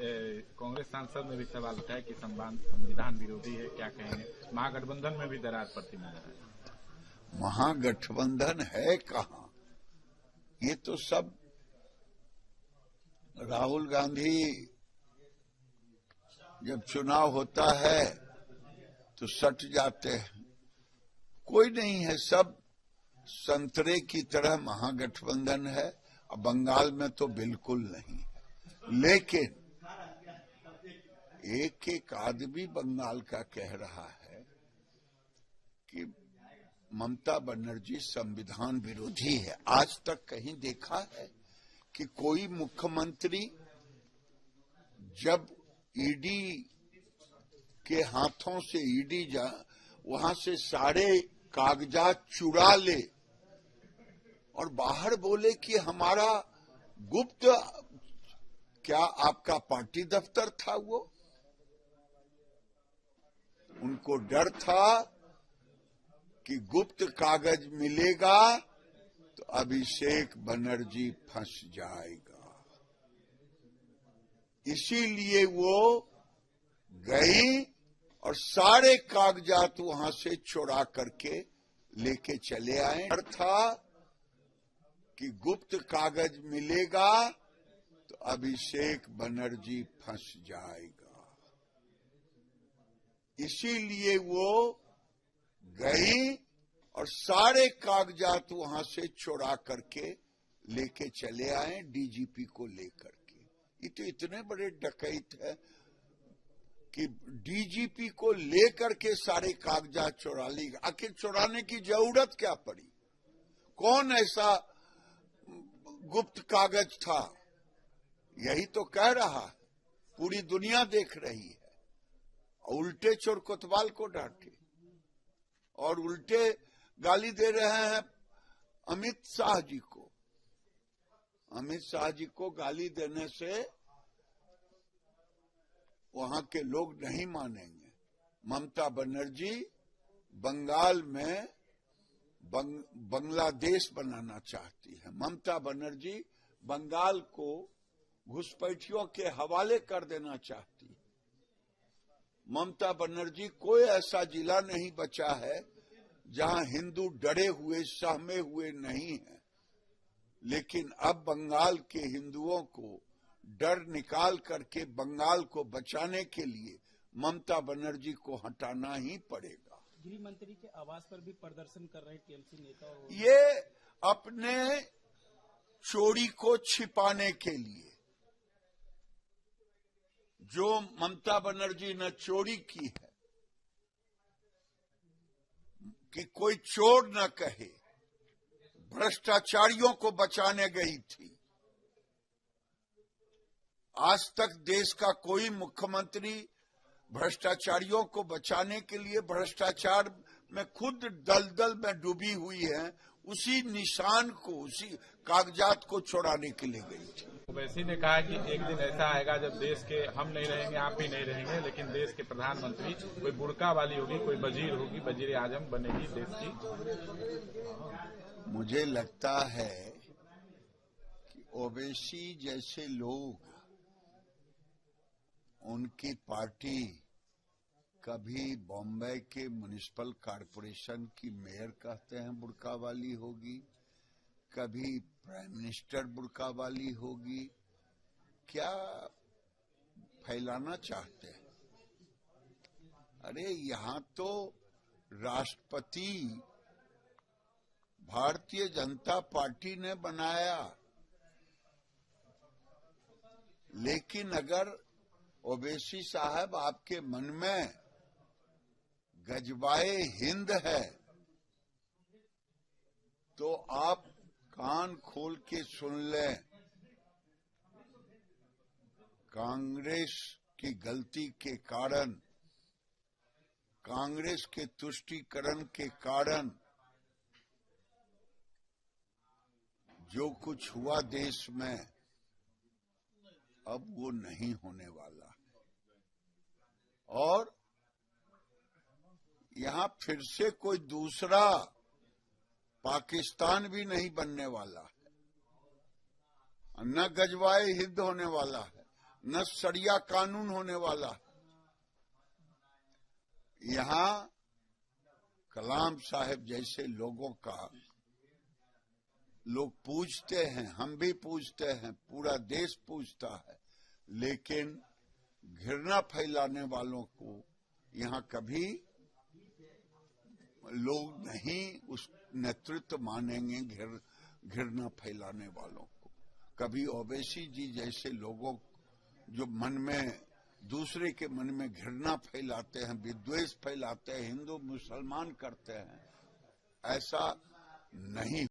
कांग्रेस सांसद ने भी सवाल उठाया कि संविधान विरोधी है, क्या कहेंगे? महागठबंधन में भी दरार पड़ती नजर आई। महागठबंधन है कहाँ? ये तो सब राहुल गांधी जब चुनाव होता है तो सट जाते हैं। कोई नहीं है, सब संतरे की तरह महागठबंधन है। अब बंगाल में तो बिल्कुल नहीं है, लेकिन एक एक आदमी बंगाल का कह रहा है कि ममता बनर्जी संविधान विरोधी है। आज तक कहीं देखा है कि कोई मुख्यमंत्री जब ईडी के हाथों से ईडी वहां से सारे कागजात चुरा ले और बाहर बोले कि हमारा गुप्त, क्या आपका पार्टी दफ्तर था? वो उनको डर था कि गुप्त कागज मिलेगा तो अभिषेक बनर्जी फंस जाएगा, इसीलिए वो गई और सारे कागजात वहां से चुरा करके लेके चले आए। डर था कि गुप्त कागज मिलेगा तो अभिषेक बनर्जी फंस जाएगा, इसीलिए वो गई और सारे कागजात वहां से चुरा करके लेके चले आए डीजीपी को लेकर के। ये तो इतने बड़े डकैत है कि डीजीपी को लेकर के सारे कागजात चुरा ली। आखिर चुराने की जरूरत क्या पड़ी? कौन ऐसा गुप्त कागज था? यही तो कह रहा है, पूरी दुनिया देख रही है। उल्टे चोर कोतवाल को डांटे और उल्टे गाली दे रहे हैं अमित शाह जी को। अमित शाह जी को गाली देने से वहां के लोग नहीं मानेंगे। ममता बनर्जी बंगाल में बांग्लादेश बनाना चाहती है। ममता बनर्जी बंगाल को घुसपैठियों के हवाले कर देना चाहती है। ममता बनर्जी कोई ऐसा जिला नहीं बचा है जहां हिंदू डरे हुए सहमे हुए नहीं है, लेकिन अब बंगाल के हिंदुओं को डर निकाल करके बंगाल को बचाने के लिए ममता बनर्जी को हटाना ही पड़ेगा। गृह मंत्री के आवास पर भी प्रदर्शन कर रहे टीएमसी नेता। ये अपने चोरी को छिपाने के लिए, जो ममता बनर्जी ने चोरी की है कि कोई चोर न कहे, भ्रष्टाचारियों को बचाने गई थी। आज तक देश का कोई मुख्यमंत्री भ्रष्टाचारियों को बचाने के लिए भ्रष्टाचार में खुद दलदल में डूबी हुई है, उसी निशान को, उसी कागजात को चुराने के लिए गई थी। ओवैसी ने कहा कि एक दिन ऐसा आएगा जब देश के हम नहीं रहेंगे, आप भी नहीं रहेंगे, लेकिन देश के प्रधानमंत्री कोई बुर्का वाली होगी, कोई वजीर होगी, वजीर आजम बनेगी देश की। मुझे लगता है कि ओवैसी जैसे लोग, उनकी पार्टी कभी बॉम्बे के म्युनिसिपल कॉरपोरेशन की मेयर कहते हैं बुर्का वाली होगी, कभी प्राइम मिनिस्टर बुर्का वाली होगी। क्या फैलाना चाहते हैं? अरे यहां तो राष्ट्रपति भारतीय जनता पार्टी ने बनाया, लेकिन अगर ओवैसी साहब आपके मन में गजबाए हिंद है तो आप कान खोल के सुन लें। कांग्रेस की गलती के कारण, कांग्रेस के तुष्टीकरण के कारण जो कुछ हुआ देश में, अब वो नहीं होने वाला है। और यहां फिर से कोई दूसरा पाकिस्तान भी नहीं बनने वाला है, न गजवाए हिंद होने वाला है, न शरिया कानून होने वाला। यहाँ कलाम साहब जैसे लोगों का लोग पूछते हैं, हम भी पूछते हैं, पूरा देश पूछता है, लेकिन घृणा फैलाने वालों को यहाँ कभी लोग नहीं उस नेतृत्व मानेंगे। घृणा फैलाने वालों को कभी ओवैसी जी जैसे लोगों जो मन में दूसरे के मन में घृणा फैलाते हैं, विद्वेष फैलाते हैं, हिंदू मुसलमान करते हैं, ऐसा नहीं